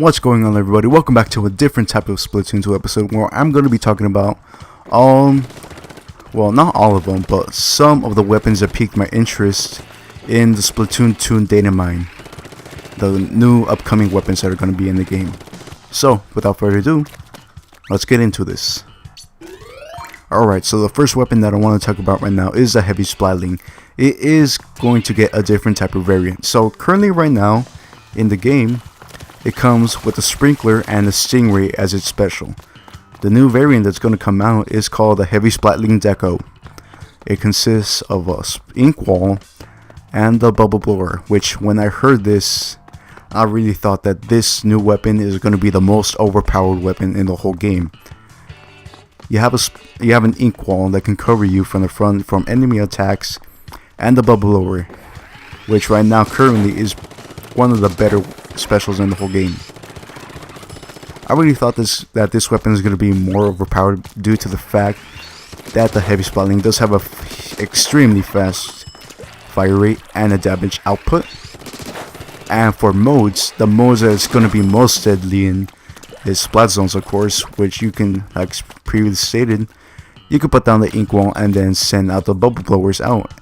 What's going on, everybody? Welcome back to a different type of Splatoon 2 episode where I'm going to be talking about well, not all of them, but some of the weapons that piqued my interest in the Splatoon 2 datamined, the new upcoming weapons that are going to be in the game. So, without further ado, let's get into this. Alright, so the first weapon that I want to talk about right now is the heavy Splatling. It is going to get a different type of variant. So, currently right now, in the game, it comes with a sprinkler and a stingray as its special. The new variant that's going to come out is called the Heavy Splatling Deco. It consists of a ink wall and the bubble blower, which when I heard this, I really thought that this new weapon is going to be the most overpowered weapon in the whole game. You have an ink wall that can cover you from the front from enemy attacks, and the bubble blower, which right now currently is one of the better specials in the whole game. I really thought that this weapon is going to be more overpowered due to the fact that the heavy Splatling does have a extremely fast fire rate and a damage output. And for modes, the modes that it's going to be most deadly in is splat zones, of course, which you can, like previously stated, you can put down the ink wall and then send out the bubble blowers out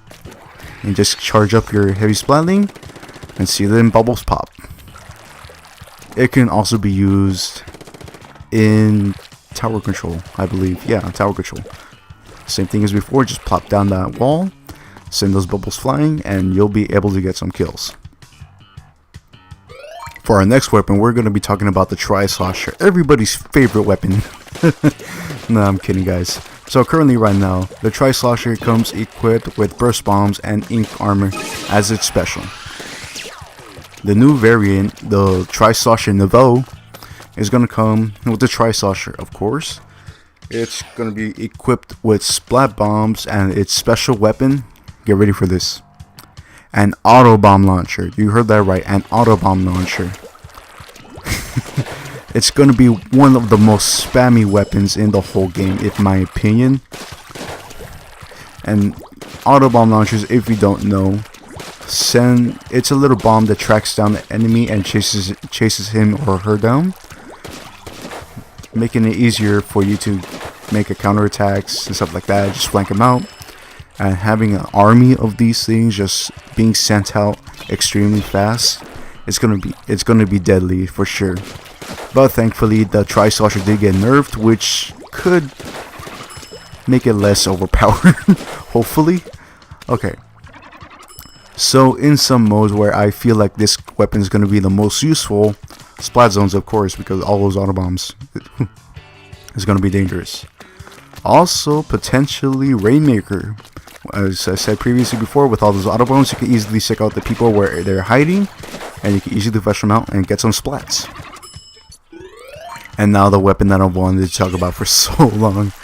and just charge up your heavy Splatling and see them bubbles pop. It can also be used in tower control, I believe. Yeah, tower control. Same thing as before, just plop down that wall, send those bubbles flying, and you'll be able to get some kills. For our next weapon, we're going to be talking about the Trislosher, everybody's favorite weapon. No, I'm kidding, guys. So currently right now, the Trislosher comes equipped with burst bombs and ink armor as its special. The new variant, the Trislosher Nouveau, is going to come with the Trislosher, of course. It's going to be equipped with splat bombs and its special weapon, get ready for this, an auto bomb launcher. You heard that right, an auto bomb launcher. It's going to be one of the most spammy weapons in the whole game, in my opinion. And auto bomb launchers, if you don't know, it's a little bomb that tracks down the enemy and chases him or her down, making it easier for you to make a counterattacks and stuff like that. Just flank them out, and having an army of these things just being sent out extremely fast, it's gonna be deadly for sure. But thankfully, the Trislosher did get nerfed, which could make it less overpowered. Hopefully. Okay. So in some modes where I feel like this weapon is going to be the most useful, splat zones, of course, because all those auto bombs is going to be dangerous. Also, potentially Rainmaker. As I said previously before, with all those auto bombs, you can easily check out the people where they're hiding, and you can easily flush them out and get some splats. And now the weapon that I wanted to talk about for so long.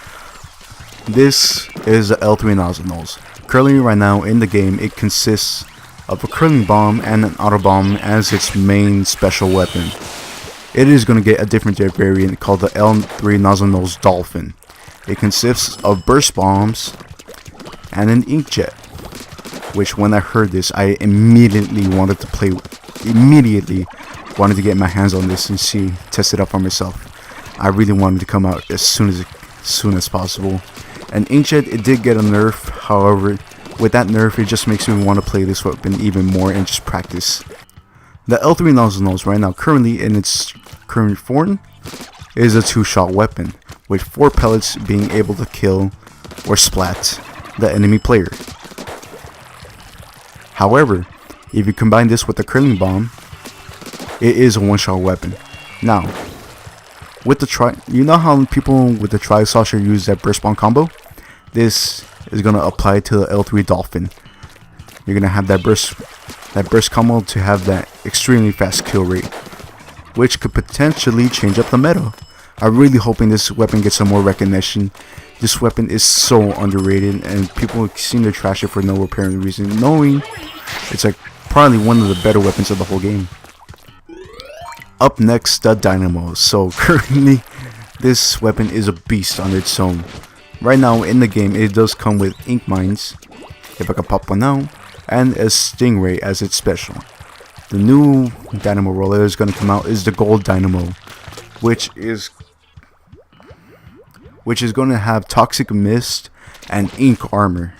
This is the L3 Nozzlenose. Currently right now in the game, it consists of a curling bomb and an auto bomb as its main special weapon. It is going to get a different variant called the L3 Nozzlenose Dolphin. It consists of burst bombs and an inkjet, which when I heard this, I immediately wanted to get my hands on this and test it out for myself. I really wanted to come out as soon as possible. And inkjet, it did get a nerf. However, with that nerf, it just makes me want to play this weapon even more and just practice. The L3 Nozzlenose right now, currently in its current form, is a 2-shot weapon, with 4 pellets being able to kill or splat the enemy player. However, if you combine this with the curling bomb, it is a 1-shot weapon. Now, with the you know how people with the Trislosher use that burst bomb combo? This is gonna apply to the L3 Dolphin. You're gonna have that burst combo to have that extremely fast kill rate, which could potentially change up the meta. I'm really hoping this weapon gets some more recognition. This weapon is so underrated, and people seem to trash it for no apparent reason, knowing it's like probably one of the better weapons of the whole game. Up next, the Dynamo. So currently, this weapon is a beast on its own. Right now in the game, it does come with ink mines, if I can pop one out, and a stingray as its special. the new Dynamo roller that's going to come out is the Gold Dynamo, which is going to have Toxic Mist and Ink Armor,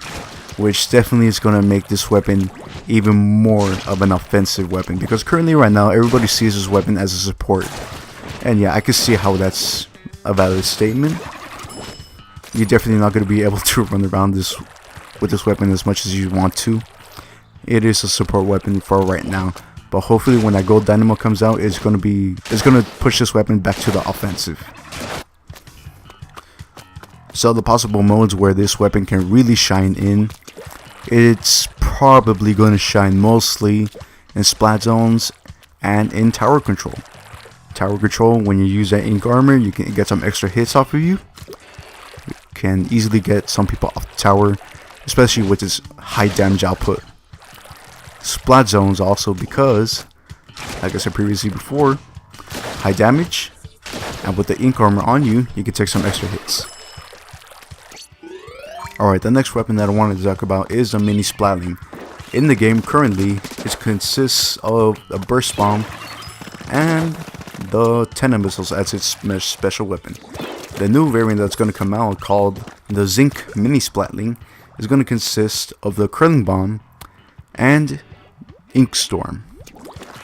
which definitely is going to make this weapon even more of an offensive weapon, because currently right now everybody sees this weapon as a support. And yeah, I can see how that's a valid statement. You're definitely not going to be able to run around with this weapon as much as you want to. It is a support weapon for right now, but hopefully when that Gold Dynamo comes out, it's going to push this weapon back to the offensive. So the possible modes where this weapon can really shine in, it's probably going to shine mostly in splat zones and in tower control. Tower control, when you use that Ink Armor, you can get some extra hits off of you. You can easily get some people off the tower, especially with its high damage output. Splat zones also, because, like I said previously before, high damage, and with the Ink Armor on you, you can take some extra hits. Alright, the next weapon that I wanted to talk about is the Mini Splatling. In the game currently, it consists of a Burst Bomb and the Tenna Missiles as its special weapon. The new variant that's going to come out, called the Zinc Mini Splatling, is going to consist of the Curling Bomb and Ink Storm,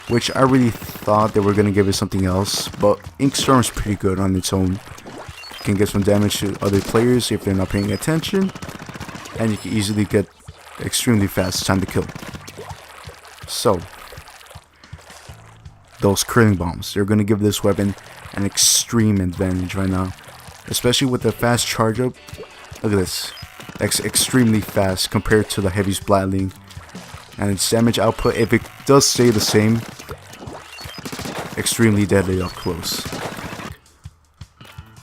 which I really thought they were going to give it something else, but Ink Storm is pretty good on its own. Can get some damage to other players if they're not paying attention, and you can easily get extremely fast time to kill. So those curling bombs, they're going to give this weapon an extreme advantage right now, especially with the fast charge up. Look at this, extremely fast compared to the heavy Splatling, and its damage output, if it does stay the same, extremely deadly up close.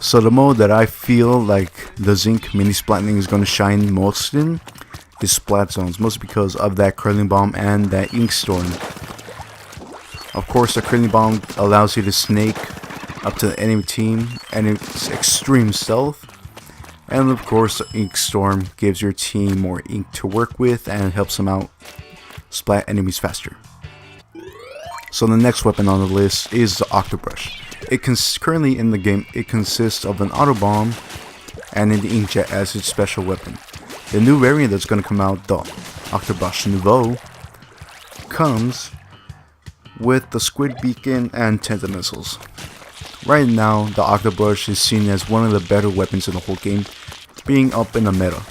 So the mode that I feel like the Zinc Mini Splatling is going to shine most in is Splat Zones, mostly because of that Curling Bomb and that Ink Storm. Of course, the Curling Bomb allows you to snake up to the enemy team and it's extreme stealth. And of course, the Ink Storm gives your team more ink to work with and helps them out splat enemies faster. So the next weapon on the list is the Octobrush. Currently in the game, it consists of an auto bomb and an inkjet as its special weapon. The new variant that's going to come out, the Octobrush Nouveau, comes with the Squid Beacon and Tenta Missiles. Right now, the Octobrush is seen as one of the better weapons in the whole game, being up in the meta.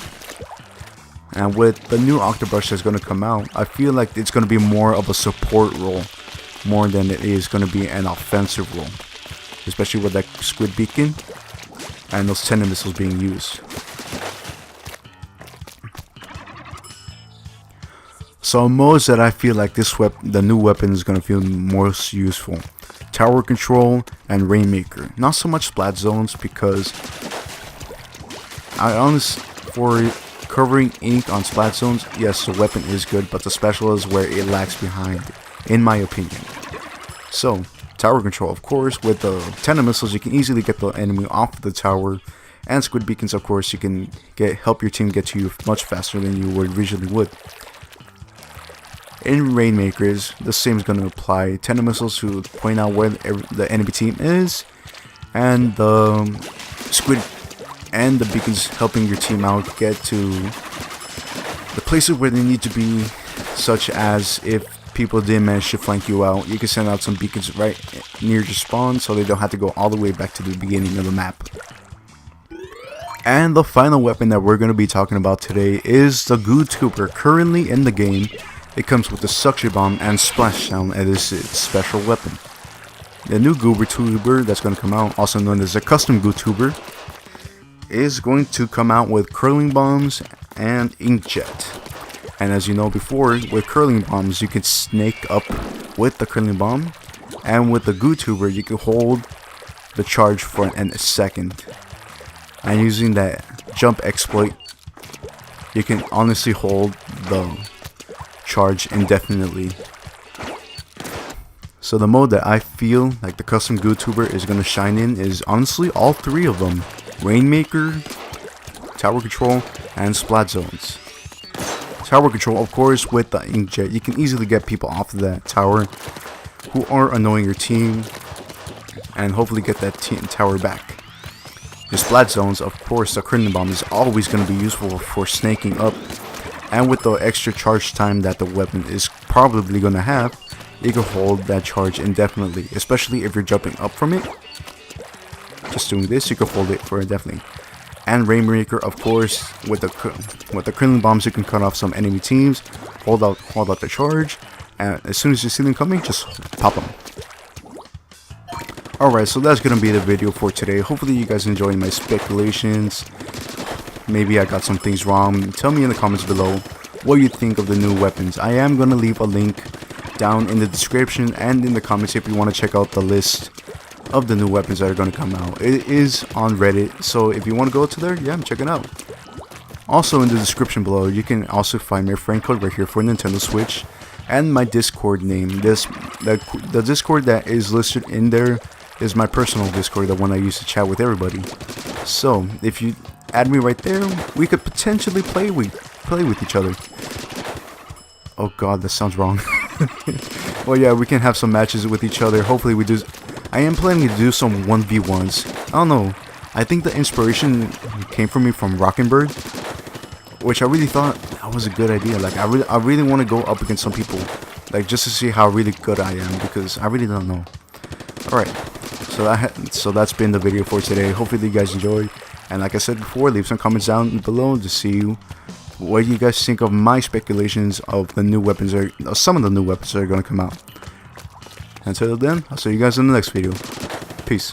And with the new Octobrush that's going to come out, I feel like it's going to be more of a support role, more than it is going to be an offensive role. Especially with that Squid Beacon and those Tenta Missiles being used. So modes that I feel like the new weapon is going to feel most useful: Tower Control and Rainmaker. Not so much Splat Zones, because for covering ink on Splat Zones, yes, the weapon is good, but the special is where it lags behind, in my opinion. So Tower Control, of course, with the Tenta Missiles, you can easily get the enemy off the tower, and Squid Beacons, of course, you can help your team get to you much faster than you originally would. In Rainmakers, the same is going to apply. Tenta Missiles to point out where the enemy team is, and the Squid and the Beacons helping your team out get to the places where they need to be, such as if people didn't manage to flank you out, you can send out some beacons right near your spawn so they don't have to go all the way back to the beginning of the map. And the final weapon that we're going to be talking about today is the Goo Tuna Bird. Currently in the game, it comes with the Suction Bomb and Splashdown as its special weapon. The new Goo Tuna Bird that's going to come out, also known as a custom Goo Tuna Bird, is going to come out with Curling Bombs and Inkjet. And as you know before, with Curling Bombs, you can snake up with the Curling Bomb, and with the Goo Tuna Bird, you can hold the charge for a second. And using that jump exploit, you can honestly hold the charge indefinitely. So the mode that I feel like the custom Goo Tuna Bird is going to shine in is honestly all three of them: Rainmaker, Tower Control, and Splat Zones. tower control, of course, with the inkjet, you can easily get people off of that tower who are annoying your team, and hopefully get that tower back. Your splat zones, of course, the critting bomb is always going to be useful for snaking up, and with the extra charge time that the weapon is probably going to have, you can hold that charge indefinitely, especially if you're jumping up from it. Just doing this, you can hold it for indefinitely. And Rainmaker, of course, with the critting bombs, you can cut off some enemy teams, hold out the charge, and as soon as you see them coming, just pop them. Alright, so that's gonna be the video for today. Hopefully you guys enjoyed my speculations. Maybe I got some things wrong. Tell me in the comments below what you think of the new weapons. I am gonna leave a link down in the description and in the comments if you want to check out the list of the new weapons that are going to come out. It is on Reddit, so if you want to go to there, yeah, check it out. Also in the description below, you can also find my friend code right here for Nintendo Switch and my Discord name. The Discord that is listed in there is my personal Discord, the one I use to chat with everybody. So if you add me right there, we could potentially play with each other. Oh god, that sounds wrong. Well, yeah, we can have some matches with each other. Hopefully we do. I am planning to do some 1v1s. I don't know. I think the inspiration came from me from Rockin' Bird, which I really thought that was a good idea. Like, I really want to go up against some people, like, just to see how really good I am, because I really don't know. Alright, so that's been the video for today. Hopefully you guys enjoyed, and like I said before, leave some comments down below to see what you guys think of my speculations of the new weapons, or some of the new weapons that are going to come out. Until then, I'll see you guys in the next video. Peace.